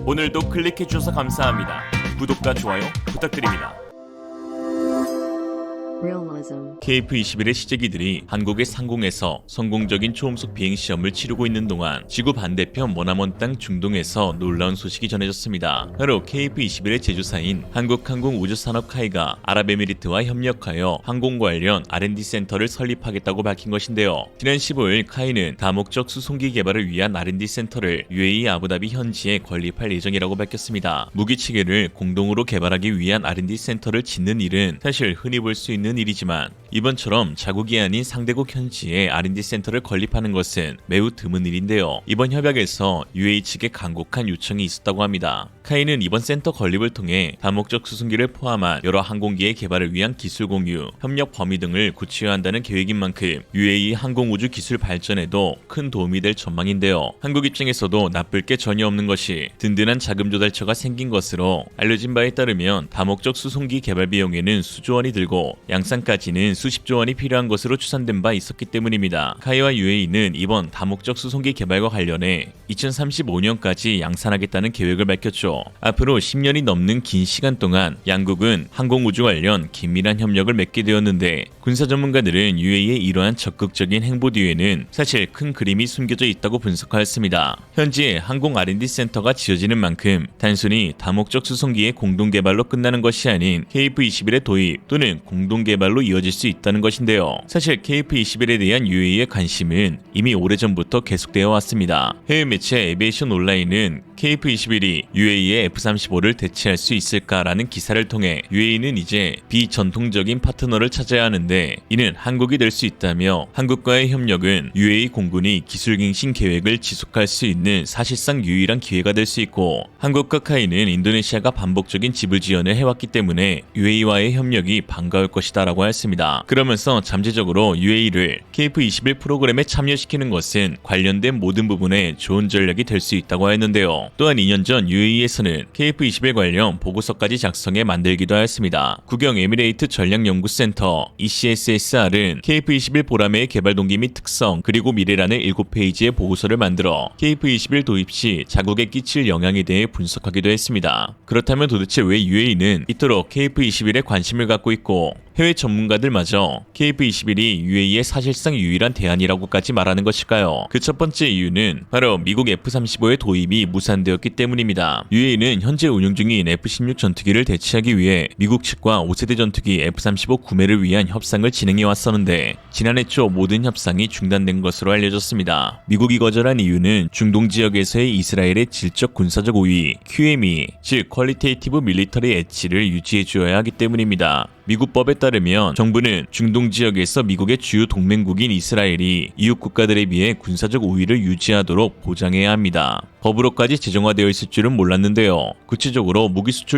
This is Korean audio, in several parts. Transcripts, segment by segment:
오늘도 클릭해주셔서 감사합니다. 구독과 좋아요 부탁드립니다. KF-21의 시제기들이 한국의 상공에서 성공적인 초음속 비행시험을 치르고 있는 동안 지구 반대편 머나먼 땅 중동에서 놀라운 소식이 전해졌습니다. 바로 KF-21의 제조사인 한국항공우주산업카이가 아랍에미리트와 협력하여 항공 관련 R&D 센터를 설립하겠다고 밝힌 것인데요. 지난 15일 카이는 다목적 수송기 개발을 위한 R&D 센터를 UAE 아부다비 현지에 건립할 예정이라고 밝혔습니다. 무기체계를 공동으로 개발하기 위한 R&D 센터를 짓는 일은 사실 흔히 볼 수 있는 일이지만 이번처럼 자국이 아닌 상대국 현지에 R&D 센터를 건립하는 것은 매우 드문 일인데요. 이번 협약에서 UAE 측의 간곡한 요청이 있었다고 합니다. 카이는 이번 센터 건립을 통해 다목적 수송기를 포함한 여러 항공기의 개발을 위한 기술 공유, 협력 범위 등을 구체화한다는 계획인 만큼 UAE 항공우주 기술 발전에도 큰 도움이 될 전망인데요. 한국 입장에서도 나쁠 게 전혀 없는 것이 든든한 자금 조달처가 생긴 것으로 알려진 바에 따르면 다목적 수송기 개발 비용에는 수조 원이 들고 양산까지는 수십조 원이 필요한 것으로 추산된 바 있었기 때문입니다. 카이와 UAE는 이번 다목적 수송기 개발과 관련해 2035년까지 양산하겠다는 계획을 밝혔죠. 앞으로 10년이 넘는 긴 시간 동안 양국은 항공우주 관련 긴밀한 협력을 맺게 되었는데 군사 전문가들은 UAE의 이러한 적극적인 행보 뒤에는 사실 큰 그림이 숨겨져 있다고 분석하였습니다. 현재 항공 R&D 센터가 지어지는 만큼 단순히 다목적 수송기의 공동 개발로 끝나는 것이 아닌 KF-21의 도입 또는 공동 개발로 이어질 수 있다는 것인데요. 사실 KF-21에 대한 UAE의 관심은 이미 오래전부터 계속되어 왔습니다. 해외 매체 에비에이션 온라인은 KF-21이 UAE의 F-35를 대체할 수 있을까라는 기사를 통해 UAE는 이제 비전통적인 파트너를 찾아야 하는데 이는 한국이 될 수 있다며 한국과의 협력은 UAE 공군이 기술갱신 계획을 지속할 수 있는 사실상 유일한 기회가 될 수 있고 한국과 카이는 인도네시아가 반복적인 지불 지원을 해왔기 때문에 UAE와의 협력이 반가울 것이다 라고 했습니다. 그러면서 잠재적으로 UAE를 KF-21 프로그램에 참여시키는 것은 관련된 모든 부분에 좋은 전략이 될 수 있다고 했는데요. 또한 2년 전 UAE에서는 KF-21 관련 보고서까지 작성해 만들기도 하였습니다. 국영 에미레이트 전략연구센터 ECSSR은 KF-21 보람의 개발 동기 및 특성 그리고 미래라는 7페이지의 보고서를 만들어 KF-21 도입 시 자국에 끼칠 영향에 대해 분석하기도 했습니다. 그렇다면 도대체 왜 UAE는 이토록 KF-21에 관심을 갖고 있고 해외 전문가들마저 KF-21이 UAE의 사실상 유일한 대안이라고까지 말하는 것일까요? 그 첫 번째 이유는 바로 미국 F-35의 도입이 무산되었기 때문입니다. UAE는 현재 운용 중인 F-16 전투기를 대체하기 위해 미국 측과 5세대 전투기 F-35 구매를 위한 협상을 진행해 왔었는데 지난해 초 모든 협상이 중단된 것으로 알려졌습니다. 미국이 거절한 이유는 중동 지역에서의 이스라엘의 질적 군사적 우위 QME, 즉 Qualitative Military Edge를 유지해 주어야 하기 때문입니다. 미국 법에 따르면 정부는 중동 지역에서 미국의 주요 동맹국인 이스라엘이 이웃 국가들에 비해 군사적 우위를 유지하도록 보장해야 합니다. 법으로까지 제정화되어 있을 줄은 몰랐는데요. 구체적으로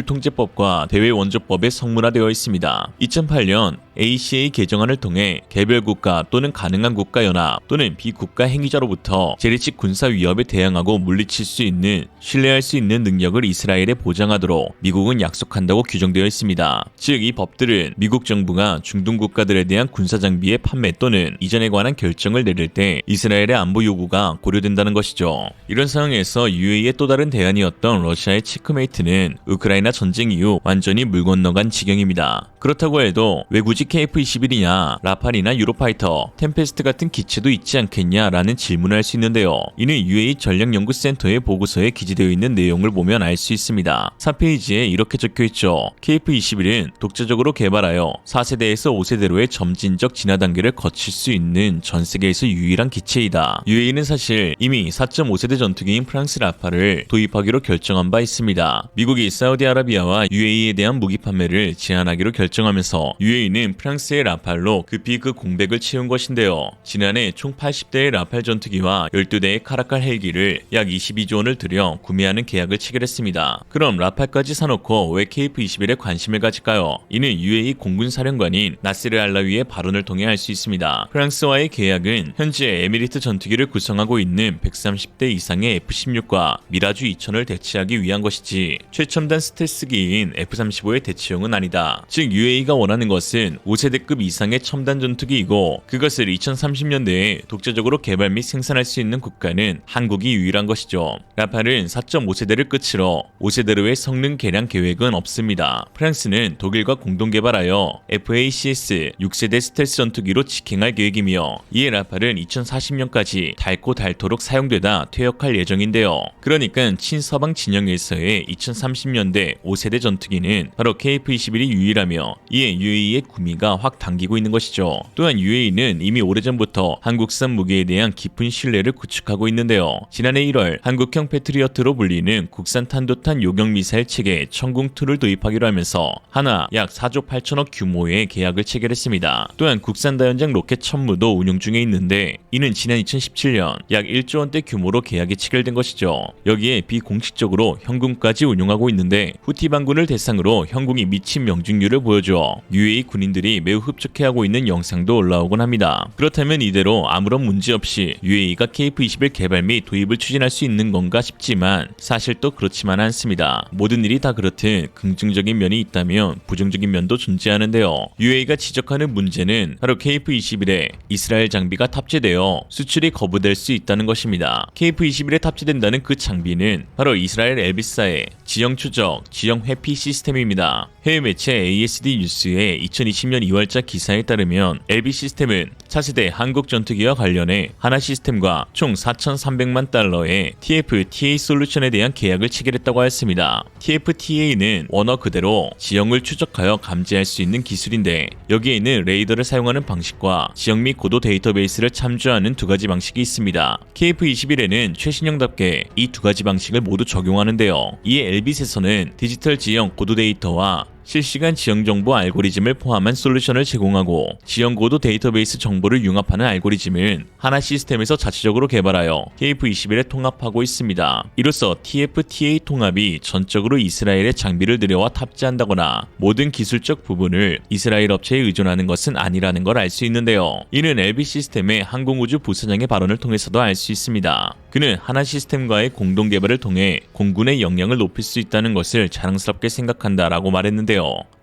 무기수출통제법과 대외원조법에 성문화되어 있습니다. 2008년 ACA 개정안을 통해 개별 국가 또는 가능한 국가연합 또는 비국가 행위자로부터 재래식 군사 위협에 대항하고 물리칠 수 있는 신뢰할 수 있는 능력을 이스라엘에 보장하도록 미국은 약속한다고 규정되어 있습니다. 즉 이 법들은 미국 정부가 중동 국가들에 대한 군사 장비의 판매 또는 이전에 관한 결정을 내릴 때 이스라엘의 안보 요구가 고려된다는 것이죠. 이런 상황에서 UAE의 또 다른 대안이었던 러시아의 체크메이트는 우크라이나 전쟁 이후 완전히 물 건너간 지경입니다. 그렇다고 해도 왜 굳이 KF-21이냐, 라팔이나 유로파이터, 템페스트 같은 기체도 있지 않겠냐라는 질문을 할 수 있는데요. 이는 UAE 전략연구센터의 보고서에 기재되어 있는 내용을 보면 알 수 있습니다. 4페이지에 이렇게 적혀있죠. KF-21은 독자적으로 개발하여 4세대에서 5세대로의 점진적 진화 단계를 거칠 수 있는 전 세계에서 유일한 기체이다. UAE는 사실 이미 4.5세대 전투기인 프랑스 라팔을 도입하기로 결정한 바 있습니다. 미국이 사우디아라비아와 UAE에 대한 무기 판매를 제한하기로 결정하면서 UAE는 프랑스의 라팔로 급히 그 공백을 채운 것인데요. 지난해 총 80대의 라팔 전투기와 12대의 카라칼 헬기를 약 22조 원을 들여 구매하는 계약을 체결했습니다. 그럼 라팔까지 사놓고 왜 KF-21에 관심을 가질까요? 이는 UAE 공군사령관인 나스르 알라위의 발언을 통해 알 수 있습니다. 프랑스와의 계약은 현재 에미리트 전투기를 구성하고 있는 130대 이상의 F-16과 미라주 2000을 대체하기 위한 것이지 최첨단 스텔스기인 F-35의 대체용은 아니다. 즉 UAE가 원하는 것은 5세대급 이상의 첨단 전투기이고 그것을 2030년대에 독자적으로 개발 및 생산할 수 있는 국가는 한국이 유일한 것이죠. 라팔은 4.5세대를 끝으로 5세대로의 성능 개량 계획은 없습니다. 프랑스는 독일과 공동 개발하여 FACS 6세대 스텔스 전투기로 직행할 계획이며 이에 라팔은 2040년까지 닳고 닳도록 사용되다 퇴역할 예정인데요. 그러니까 친서방 진영에서의 2030년대 5세대 전투기는 바로 KF-21이 유일하며 이에 UAE의 구미가 확 당기고 있는 것이죠. 또한 UAE는 이미 오래전부터 한국산 무기에 대한 깊은 신뢰를 구축하고 있는데요. 지난해 1월 한국형 패트리어트로 불리는 국산 탄도탄 요격 미사일 체계 천궁2를 도입하기로 하면서 하나 약 4조 8천억 규모의 계약을 체결했습니다. 또한 국산 다연장 로켓 천무도 운용 중에 있는데 이는 지난 2017년 약 1조 원대 규모로 계약이 체결된 것이죠. 여기에 비공식적으로 현궁까지 운용하고 있는데 후티 반군을 대상으로 현궁이 미친 명중률을 보여줘 UAE 군인들이 매우 흡족해하고 있는 영상도 올라오곤 합니다. 그렇다면 이대로 아무런 문제 없이 UAE가 KF-21 개발 및 도입을 추진할 수 있는 건가 싶지만 사실 또 그렇지만 않습니다. 모든 일이 다 그렇듯 긍정적인 면이 있다면 부정적인 면도 존재하는데요. UAE가 지적하는 문제는 바로 KF-21에 이스라엘 장비가 탑재되어 수출이 거부될 수 있다는 것입니다. KF-21에 탑재된다는 그 장비는 바로 이스라엘 엘비스사의 지형 추적, 지형 회피 시스템입니다. 해외 매체 ASD 뉴스의 2020년 2월자 기사에 따르면 LB 시스템은 차세대 한국 전투기와 관련해 하나 시스템과 총 4,300만 달러의 TF-TA 솔루션에 대한 계약을 체결했다고 하였습니다. TF-TA는 원어 그대로 지형을 추적하여 감지할 수 있는 기술인데 여기에는 레이더를 사용하는 방식과 지형 및 고도 데이터베이스를 참조하는 두 가지 방식이 있습니다. KF-21에는 최신형답게 이 두 가지 방식을 모두 적용하는데요. 이에 엘빗에서는 디지털 지형 고도 데이터와 실시간 지형 정보 알고리즘을 포함한 솔루션을 제공하고 지형 고도 데이터베이스 정보를 융합하는 알고리즘은 하나 시스템에서 자체적으로 개발하여 KF-21에 통합하고 있습니다. 이로써 TF-TA 통합이 전적으로 이스라엘의 장비를 들여와 탑재한다거나 모든 기술적 부분을 이스라엘 업체에 의존하는 것은 아니라는 걸 알 수 있는데요. 이는 LB 시스템의 항공우주 부사장의 발언을 통해서도 알 수 있습니다. 그는 하나 시스템과의 공동 개발을 통해 공군의 역량을 높일 수 있다는 것을 자랑스럽게 생각한다라고 말했는데요.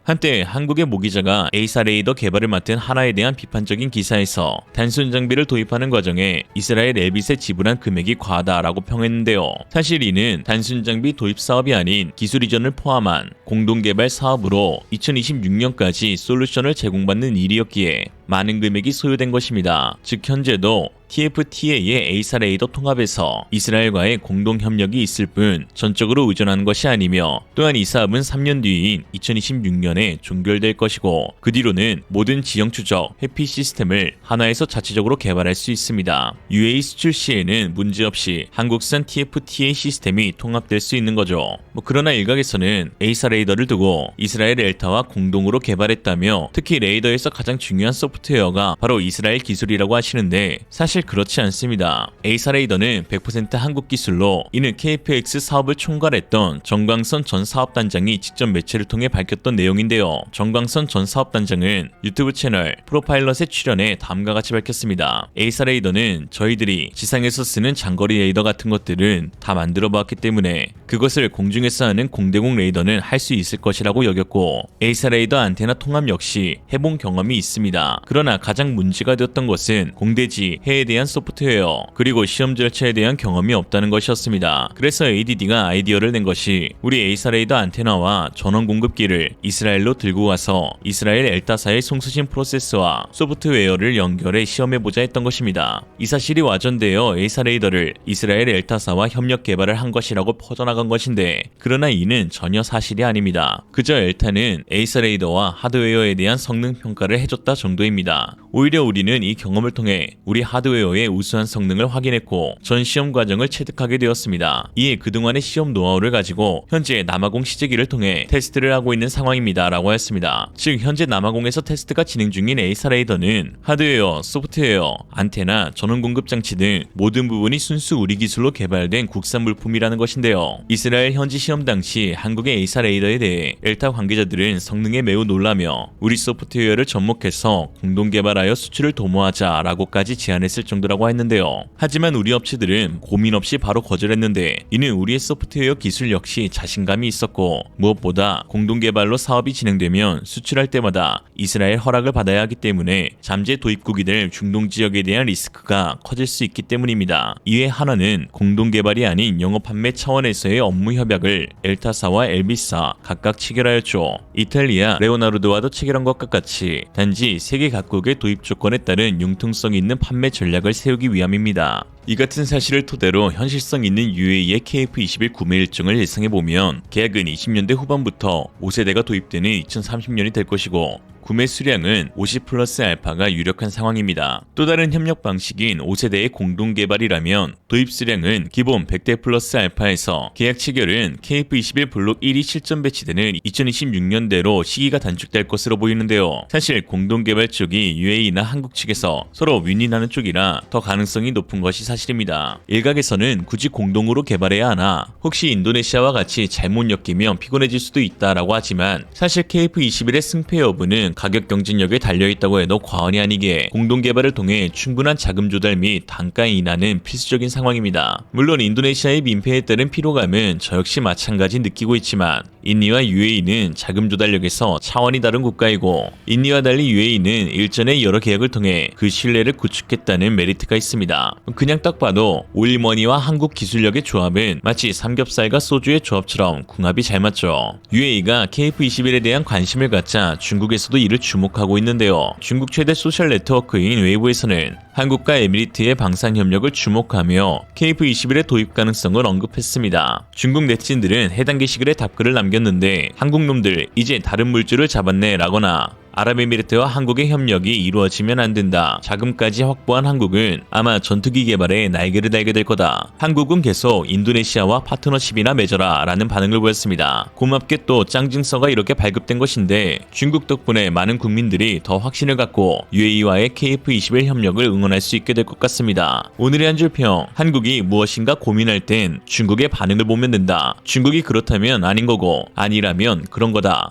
한때 한국의 모기자가 A4 레이더 개발을 맡은 하나에 대한 비판적인 기사에서 단순 장비를 도입하는 과정에 이스라엘 엘빗에 지불한 금액이 과하다라고 평했는데요. 사실 이는 단순 장비 도입 사업이 아닌 기술 이전을 포함한 공동 개발 사업으로 2026년까지 솔루션을 제공받는 일이었기에 많은 금액이 소요된 것입니다. 즉 현재도 TF-TA의 A4 레이더 통합에서 이스라엘과의 공동 협력이 있을 뿐 전적으로 의존하는 것이 아니며 또한 이 사업은 3년 뒤인 2026년에 종결될 것이고 그 뒤로는 모든 지형 추적, 회피 시스템을 하나에서 자체적으로 개발할 수 있습니다. UAE 수출 시에는 문제없이 한국산 TF-TA 시스템이 통합될 수 있는 거죠. 그러나 일각에서는 A4 레이더를 두고 이스라엘 엘타와 공동으로 개발했다며 특히 레이더에서 가장 중요한 소프트웨어가 바로 이스라엘 기술이라고 하시는데 사실 그렇지 않습니다. A4 레이더는 100% 한국 기술로 이는 KFX 사업을 총괄했던 정광선 전 사업단장이 직접 매체를 통해 밝혔던 내용인데요. 정광선 전 사업단장은 유튜브 채널 프로파일럿에 출연해 다음과 같이 밝혔습니다. A4 레이더는 저희들이 지상에서 쓰는 장거리 레이더 같은 것들은 다 만들어 보았기 때문에 그것을 공중에서 하는 공대공 레이더는 할 수 있을 것이라고 여겼고 A4 레이더 안테나 통합 역시 해본 경험이 있습니다. 그러나 가장 문제가 되었던 것은 공대지, 해에 대한 소프트웨어 그리고 시험 절차에 대한 경험이 없다는 것이었습니다. 그래서 ADD가 아이디어를 낸 것이 우리 A4 레이더 안테나와 전원 공급기를 이스라엘로 들고 와서 이스라엘 엘타사의 송수신 프로세스와 소프트웨어를 연결해 시험해보자 했던 것입니다. 이 사실이 와전되어 A4 레이더를 이스라엘 엘타사와 협력 개발을 한 것이라고 퍼져나간 것인데 그러나 이는 전혀 사실이 아닙니다. 그저 엘타는 A4 레이더와 하드웨어에 대한 성능 평가를 해줬다 정도입니다. 오히려 우리는 이 경험을 통해 우리 하드웨어의 우수한 성능을 확인했고 전 시험 과정을 체득하게 되었습니다. 이에 그동안의 시험 노하우를 가지고 현재 남아공 시제기를 통해 테스트를 하고 있는 상황입니다 라고 했습니다. 즉 현재 남아공에서 테스트가 진행 중인 A4 레이더는 하드웨어, 소프트웨어, 안테나, 전원 공급 장치 등 모든 부분이 순수 우리 기술로 개발된 국산 물품이라는 것인데요. 이스라엘 현지 시험 당시 한국의 A4 레이더에 대해 엘타 관계자들은 성능에 매우 놀라며 우리 소프트웨어를 접목해서 공동 개발하여 수출을 도모하자 라고까지 제안했을 정도라고 했는데요. 하지만 우리 업체들은 고민 없이 바로 거절했는데 이는 우리의 소프트웨어 기술 역시 자신감이 있었고 무엇보다 공동 개발로 사업이 사업이 진행되면 수출할 때마다 이스라엘 허락을 받아야 하기 때문에 잠재 도입국이 될 중동 지역에 대한 리스크가 커질 수 있기 때문입니다. 이외 하나는 공동개발이 아닌 영업 판매 차원에서의 업무 협약을 엘타사와 엘비사 각각 체결하였죠. 이탈리아 레오나르도와도 체결한 것과 같이 단지 세계 각국의 도입 조건에 따른 융통성 있는 판매 전략을 세우기 위함입니다. 이 같은 사실을 토대로 현실성 있는 UAE의 KF-21 구매 일정을 예상해보면 계약은 20년대 후반부터 5세대가 도입되는 2030년이 될 것이고 구매 수량은 50 플러스 알파가 유력한 상황입니다. 또 다른 협력 방식인 5세대의 공동개발이라면 도입 수량은 기본 100대 플러스 알파에서 계약 체결은 KF-21 블록 1이 실전 배치되는 2026년대로 시기가 단축될 것으로 보이는데요. 사실 공동개발 쪽이 UAE나 한국 측에서 서로 윈윈하는 쪽이라 더 가능성이 높은 것이 사실입니다. 일각에서는 굳이 공동으로 개발해야 하나 혹시 인도네시아와 같이 잘못 엮이면 피곤해질 수도 있다라고 하지만 사실 KF-21의 승패 여부는 가격 경쟁력에 달려있다고 해도 과언이 아니게 공동개발을 통해 충분한 자금 조달 및 단가 인하는 필수적인 상황입니다. 물론 인도네시아의 민폐에 따른 피로감은 저 역시 마찬가지 느끼고 있지만 인니와 UAE는 자금 조달력에서 차원이 다른 국가이고 인니와 달리 UAE는 일전에 여러 계약을 통해 그 신뢰를 구축했다는 메리트가 있습니다. 그냥 딱 봐도 올리머니와 한국 기술력의 조합은 마치 삼겹살과 소주의 조합처럼 궁합이 잘 맞죠. UAE가 KF-21에 대한 관심을 갖자 중국에서도 이를 주목하고 있는데요. 중국 최대 소셜 네트워크인 웨이보에서는 한국과 에미리트의 방산 협력을 주목하며 KF-21의 도입 가능성을 언급했습니다. 중국 네티즌들은 해당 게시글에 답글을 남겼는데 한국 놈들 이제 다른 물줄을 잡았네 라거나 아랍에미리트와 한국의 협력이 이루어지면 안 된다. 자금까지 확보한 한국은 아마 전투기 개발에 날개를 달게 될 거다. 한국은 계속 인도네시아와 파트너십이나 맺어라 라는 반응을 보였습니다. 고맙게 또 짱증서가 이렇게 발급된 것인데 중국 덕분에 많은 국민들이 더 확신을 갖고 UAE와의 KF-21 협력을 응원할 수 있게 될 것 같습니다. 오늘의 한 줄 평, 한국이 무엇인가 고민할 땐 중국의 반응을 보면 된다. 중국이 그렇다면 아닌 거고 아니라면 그런 거다.